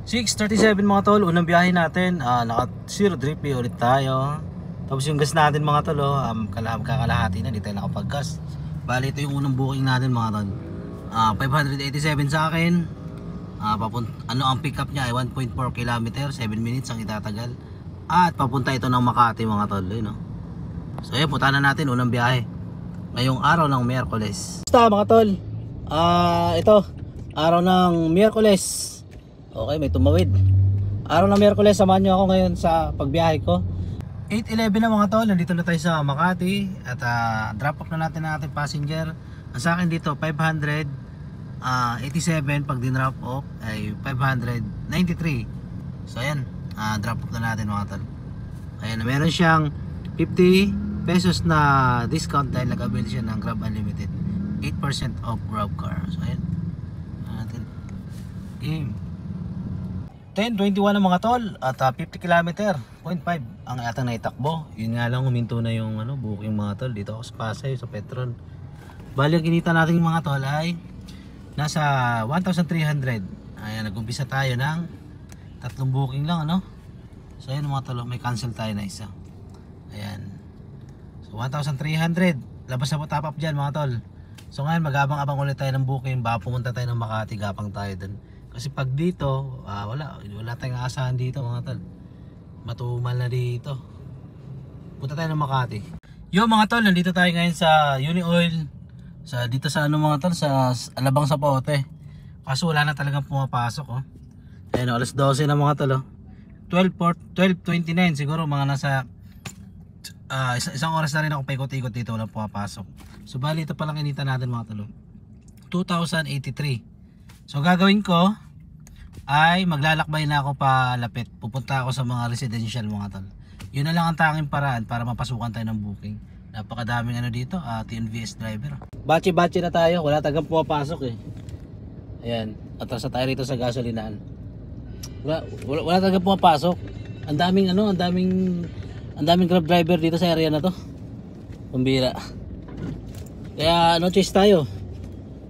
6:37 mga tol, unang biyahe natin. Naka 0 ulit tayo. Tapos yung gas natin mga tol, kakalahati na, di tayo nakapag-gas. Bali ito yung unang booking natin mga tol. 587 sa akin. Ang pick up niya ay 1.4 km, 7 minutes ang itatagal. At papunta ito ng Makati mga tol, no? So yun, punta na natin unang biyahe ngayong araw ng Miyerkules. Basta mga tol, ito araw ng Miyerkules. Okay, may tumawid. Araw ng Miyerkules, samahan nyo ako ngayon sa pagbiyahe ko. 8:11 na mga tol, nandito na tayo sa Makati. At drop off na natin ang ating passenger. Ang sa akin dito 587, pag din-drop off ay 593. So ayan, drop off na natin mga tol. Ayan, meron siyang 50 pesos na discount dahil nag-avail siya ng Grab Unlimited, 8% off Grab car. So ayan natin game 10:21 na mga tol at 50 km 0.5 ang atang naitakbo. Yun nga lang, huminto na yung booking mga tol. Dito ako sa Pasay, sa Petron. Bali ang kinita natin mga tol ay nasa 1,300. Ayan, nag-umpisa tayo ng tatlong booking lang So ayan mga tol, may cancel tayo na isa. Ayan, so 1,300. Labas na po top up dyan mga tol. So ngayon mag-abang-abang ulit tayo ng booking. Baka pumunta tayo ng Makati, gapang tayo dun. Kasi pag dito, wala tayong aasahan dito mga tol. Matumal na dito. Punta tayo ng Makati. Yo mga tol, nandito tayo ngayon sa Uni-Oil. Dito sa mga tol, sa Alabang Zapote. Kaso wala na talagang pumapasok Ayun, alas 12 na mga tol 12:29 siguro, mga nasa isang oras na rin ako paikot-ikot dito, walang pumapasok. So bali ito palang kinita natin mga tol, 2,083. So gagawin ko ay maglalakbay na ako palapit. Pupunta ako sa mga residential mga tol. Yun na lang ang tanging paraan para mapasukan tayo ng booking. Napakadaming dito, TNVS driver. Bachi-bachi na tayo, wala tagang pumapasok Ayan, atras na tayo rito sa gasolinaan. Wala tagang pumapasok. Ang daming Grab driver dito sa area na to. Pambira. Kaya no choice tayo.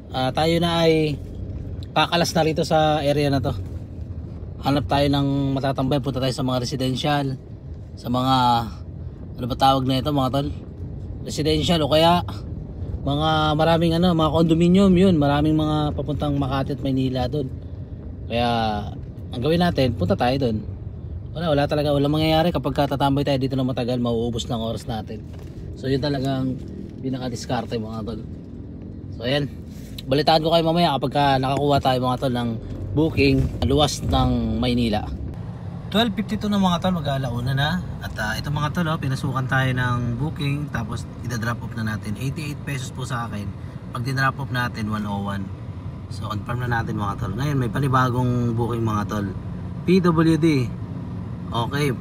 Tayo na ay kakalas na rito sa area na to. Hanap tayo ng matatambay, punta tayo sa mga residential, sa mga ba tawag na ito mga tol, residential o kaya mga maraming mga condominium. Yun, maraming mga papuntang Makati at Maynila doon. Kaya ang gawin natin, punta tayo doon. Wala talaga, walang mangyayari kapag tatambay tayo dito na matagal, mauubos ng oras natin. So yun talagang pinaka-diskarte mga tol. So ayan, balitaan ko kayo mamaya kapag nakakuha tayo mga tol ng booking luwas ng Maynila. 12:52 na mga tol, mag-alauna na. At ito mga tol, pinasukan tayo ng booking. Tapos ida-drop off na natin, 88 pesos po sa akin. Pag din-drop off natin 101. So confirm na natin mga tol. Ngayon may panibagong booking mga tol, PWD. Okay,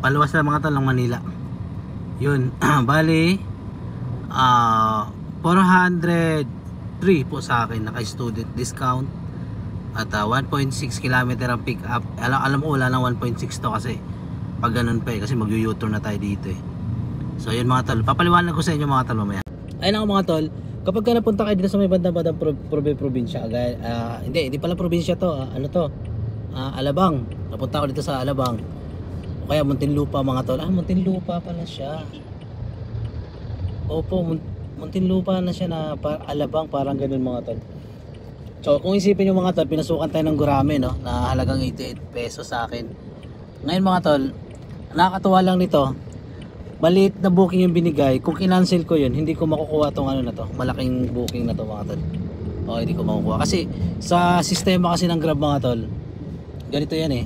paluwas na mga tol ng Manila. Yun bali 403 po sa akin, naka-student discount. At 1.6 km ang pick up. Alam ko wala lang 1.6 to kasi pag ganun pa kasi mag-u-turn na tayo dito So yun mga tol, papaliwanag ko sa inyo mga tol mamaya. Ayun ako mga tol, kapag ka napunta kayo dito sa may bandang probinsya, hindi pala probinsya to, Alabang. Napunta ako dito sa Alabang o kaya Muntinlupa mga tol. Muntinlupa pala siya. Opo, Muntinlupa na siya na Alabang, parang ganun mga tol. So kung isipin nyo mga tol, pinasukan tayo ng gurame na halagang 88 pesos sa akin. Ngayon mga tol, nakakatuwa lang nito, maliit na booking yung binigay. Kung kinancel ko yun, hindi ko makukuha tong na to, malaking booking na to mga tol. Hindi ko makukuha kasi sa sistema kasi ng Grab mga tol, ganito yan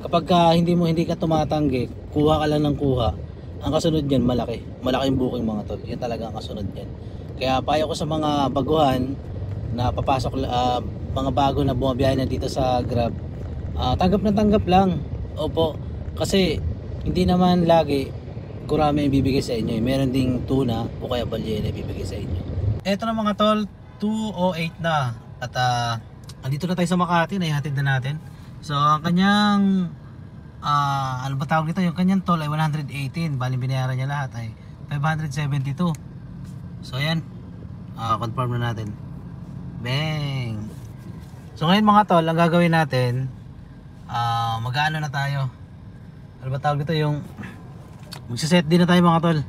kapag hindi ka tumatanggi, kuha ka lang ng kuha, ang kasunod yan malaking booking mga tol. Yan talaga ang kasunod yan. Kaya payo ko sa mga baguhan na papasok, mga bago na bumabiyahe na dito sa Grab, tanggap na tanggap lang. Opo, kasi hindi naman lagi gurame yung bibigay sa inyo meron ding tuna o kaya balyena ibibigay sa inyo. Eto na mga tol, 2:08 na. At andito na tayo sa Makati, naihatid na natin. So ang kanyang ano ba tawag nito, yung kanyang toll ay 118. Bali binayaran niya lahat ay 572. So ayan, confirm na natin. Bang! So ngayon mga tol, ang gagawin natin, Mag-ano na tayo. Ano ba tawag dito, yung magsiset din na tayo mga tol.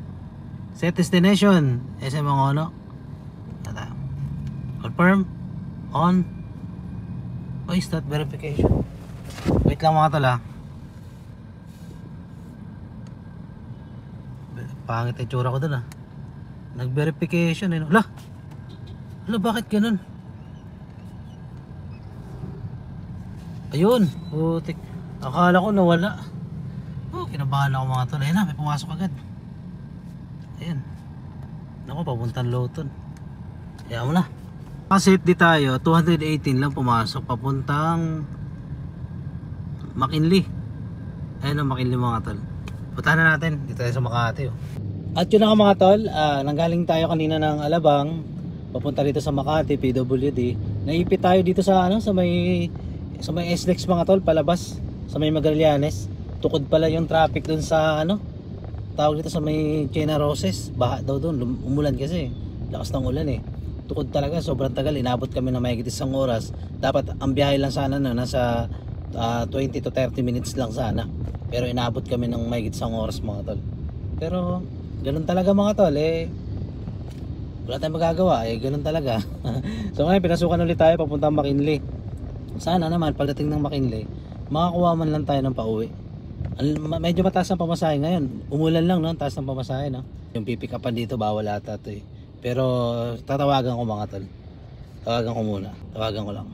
Set destination SM Mangono. Confirm on. Start verification. Wait lang mga tol ha. Pangit yung tsura ko dun ha. Nag-verification eh. Hala, bakit ganun? Ayun, putik. Akala ko nawala. Kinabahan ako mga tol. Ayun na, may pumasok agad. Ayan. Naku, papuntang Lawton. Kaya mo na. Kasi di tayo, 218 lang pumasok. Papuntang McKinley. Ayun ang McKinley mga tol. Puntahan na natin. Dito tayo sa Makati. At yun na nga mga tol. Nanggaling tayo kanina ng Alabang. Papunta dito sa Makati, PWD. Naipit tayo dito sa sa may SLEX mga tol, palabas. Sa may Magallanes. Tukod pala yung traffic dun sa tawag dito sa may Chena Roses. Baha daw dun, umulan kasi. Lakas ng ulan eh. Tukod talaga, sobrang tagal. Inabot kami na mahigit 1 oras. Dapat ang biyahe lang sana nasa 20 to 30 minutes lang sana. Pero inabot kami ng mahigit 1 oras mga tol. Pero ganun talaga mga tol wala tayong magagawa ganun talaga. So ngayon pinasukan ulit tayo papuntang McKinley. Sana naman pagdating ng McKinley makakuha man lang tayo ng pauwi. Medyo mataas ang pamasahe ngayon. Umulan lang no, taas ng pamasahe no. Yung pipick upan dito bawal ata to Pero tatawagan ko mga tol. Tawagan ko muna. Tawagan ko lang.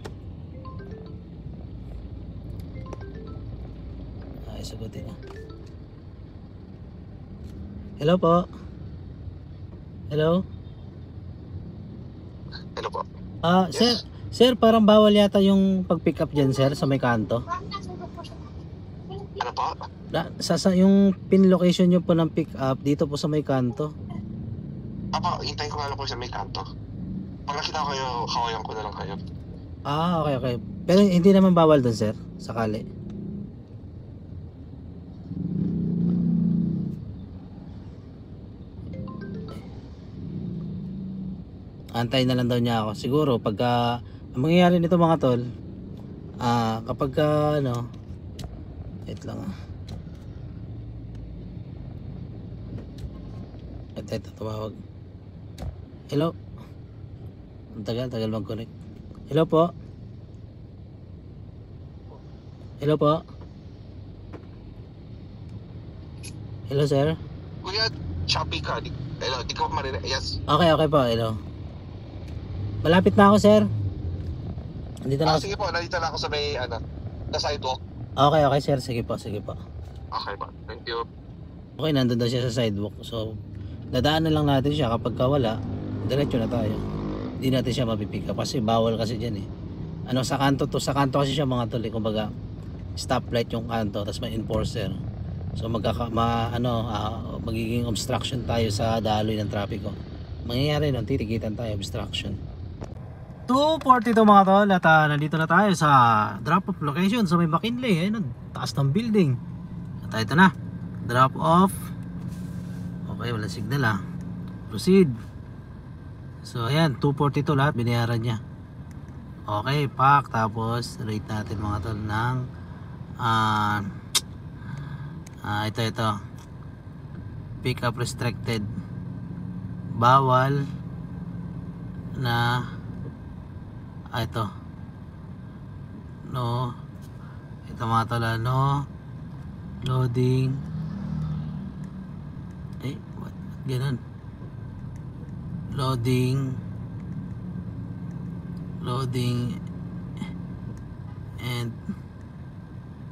Sagutin na. Hello po. Hello. Hello po. Yes. Sir, parang bawal yata yung pag-pick up diyan, sir, sa may kanto. Ano po? Yung pin location niyo po ng pick up dito po sa may kanto. Apo, hintayin ko nga lang po sa may kanto. Pag nakita ko kayo, kawayan ko na lang kayo. Okay. Pero hindi naman bawal doon, sir, sakali. Antayin na lang daw niya ako. Siguro pagka ang mangyayari nito mga tol, kapag wait lang ito tumawag. Hello. Ang tagal mag-connect. Hello po. Hello po. Hello sir. Kuya, Shopee ka. Hello, di ka pa marinig. Yes. Okay po. Hello. Malapit na ako, sir. Nandito na ako. Sige po, nandito na ako sa may, na sidewalk. Okay, sir. Sige po. Okay po, thank you. Okay, nandun daw siya sa sidewalk. So, dadaanan lang natin siya. Kapag wala, diretso na tayo. Hindi natin siya mapipick up kasi bawal kasi dyan eh. Sa kanto kasi siya mga tol. Kumbaga, stoplight yung kanto, tapos may enforcer. So, magiging obstruction tayo sa daloy ng trapiko. Mangyayari nun, titikitan tayo, obstruction. 2:42 mga tol at nandito na tayo sa drop off location sa may McKinley. Ayun, taas ng building. At ito na, drop off. Okay, wala signal Proceed. So ayan, 2:42 lahat binayaran niya. Okay, pack. Tapos rate natin mga tol ng ito pick up restricted, bawal na ito no, ito mga tol no loading what ganun, loading and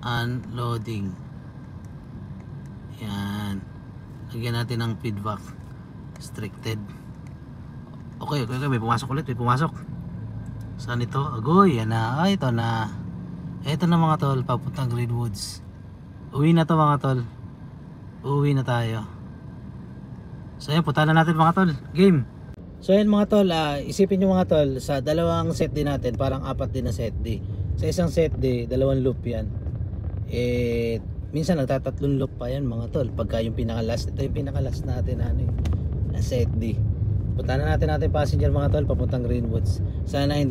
unloading. Yan, lagyan natin ng feedback restricted. Okay, may pumasok ulit, saan ito? Agoy, yan na. Ito na mga tol, papuntang Greenwoods. Uwi na to mga tol. Uwi na tayo. So yan, punta na natin mga tol. Game. So yan mga tol, isipin nyo mga tol, sa dalawang set din natin, parang 4 din na set D. Sa isang set D, 2 loop yan. Minsan nagtatatlong loop pa yan mga tol. Pagka yung pinaka-last, ito yung pinaka-last natin na set D. Punta na natin passenger mga tol, papuntang Greenwoods. Sana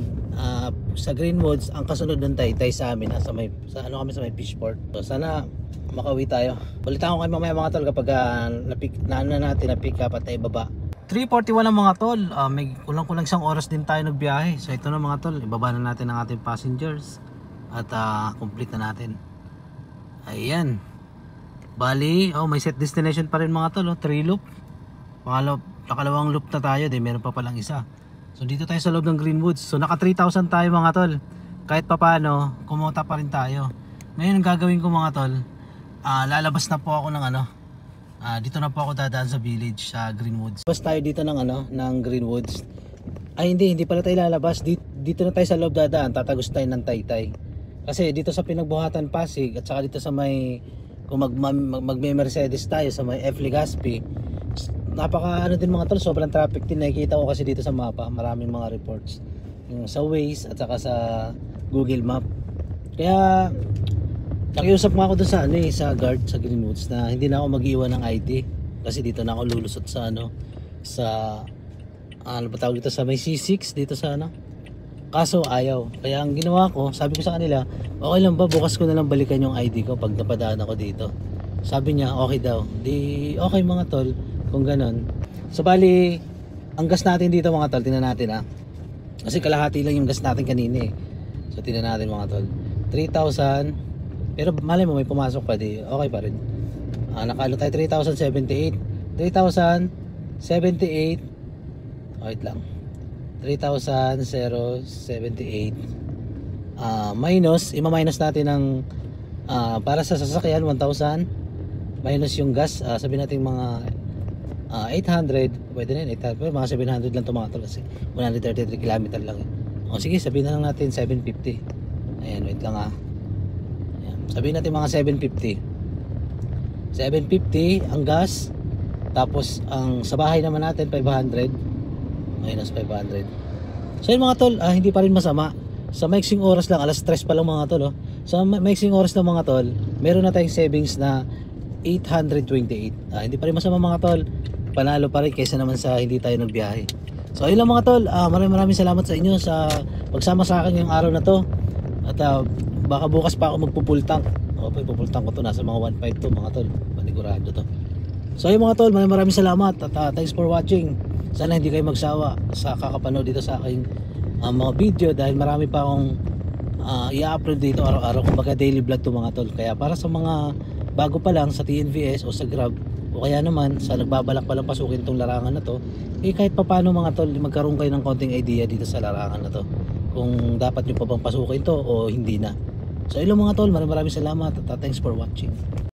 sa Greenwoods ang kasunod ng Taytay sa amin sa may kami sa may Fishport. So sana makauwi tayo. Balitaan ko kayo mamaya mga tol kapag na-pick up at ibaba. 3:41 ang mga tol. May kulang-kulang isang oras din tayo nagbiyahe. So ito na mga tol, ibaba na natin ang ating passengers at complete na natin. Ayan. Bali, may set destination pa rin mga tol, 3 loop. Nakalawang loop na tayo, meron pa palang isa. So dito tayo sa loob ng Greenwoods. So naka 3,000 tayo mga tol. Kahit papaano, kumota pa rin tayo. Ngayon ang gagawin ko mga tol, lalabas na po ako ng dito na po ako dadaan sa village sa Greenwoods. Labas tayo dito ng Greenwoods. Hindi pala tayo lalabas. Dito na tayo sa loob dadaan, tatagos tayo ng Taytay. Kasi dito sa Pinagbuhatan Pasig at saka dito sa may kung magme-Mercedes tayo sa may F. Legazpi, napaka din mga tol, sobrang traffic din nakikita ko kasi dito sa mapa, maraming mga reports yung sa Waze at saka sa Google Map. Kaya nakiusap nga ako doon sa sa guard sa Greenwoods na hindi na ako mag-iwan ng ID kasi dito na ako lulusot sa sa ba tawag dito sa may C6 dito sa kaso ayaw. Kaya ang ginawa ko, sabi ko sa kanila, okay lang ba bukas ko na lang balikan yung ID ko pag napadaan ako dito. Sabi niya okay daw. Di okay mga tol kung ganon. So bali ang gas natin dito mga tol, tingnan natin kasi kalahati lang yung gas natin kanina So tingnan natin mga tol, 3,000. Pero malay mo may pumasok pa, di okay pa rin. Nakalo tayo 3,078. 3,078. Wait lang, 3,078 minus, ima-minus natin ng para sa sasakyan 1,000 minus yung gas, sabihin natin mga 800, pwede na yun, 800, pero mga 700 lang ito mga tol kasi 133 km lang sige, sabihin na lang natin 750. Ayan, wait lang Ayan, sabihin natin mga 750 ang gas, tapos ang sa bahay naman natin 500 minus 500. So yun mga tol, hindi pa rin masama. Sa maiksing oras lang, alas 3 pa lang mga tol Sa maiksing oras lang mga tol, meron na tayong savings na 828. Hindi pa rin masama mga tol. Panalo pa rin kaysa naman sa hindi tayo nagbiyahe. So ayun lang mga tol, maraming salamat sa inyo sa pagsama sa akin yung araw na to. At baka bukas pa ako magpo-full tank. Full tank ko to, nasa mga 1.5 to mga tol, panigurado to. So ayun mga tol, maraming salamat at thanks for watching. Sana hindi kayo magsawa sa kakapanood dito sa aking mga video dahil marami pa akong i-upload dito araw-araw, kumbaga daily vlog to mga tol. Kaya para sa mga bago pa lang sa TNVS o sa Grab o kaya naman sa nagbabalak pa lang pasukin itong larangan na to, kahit pa paano mga tol, magkaroon kayo ng konting idea dito sa larangan na to kung dapat nyo pa bang pasukin to o hindi na. So ilo mga tol, maraming salamat at thanks for watching.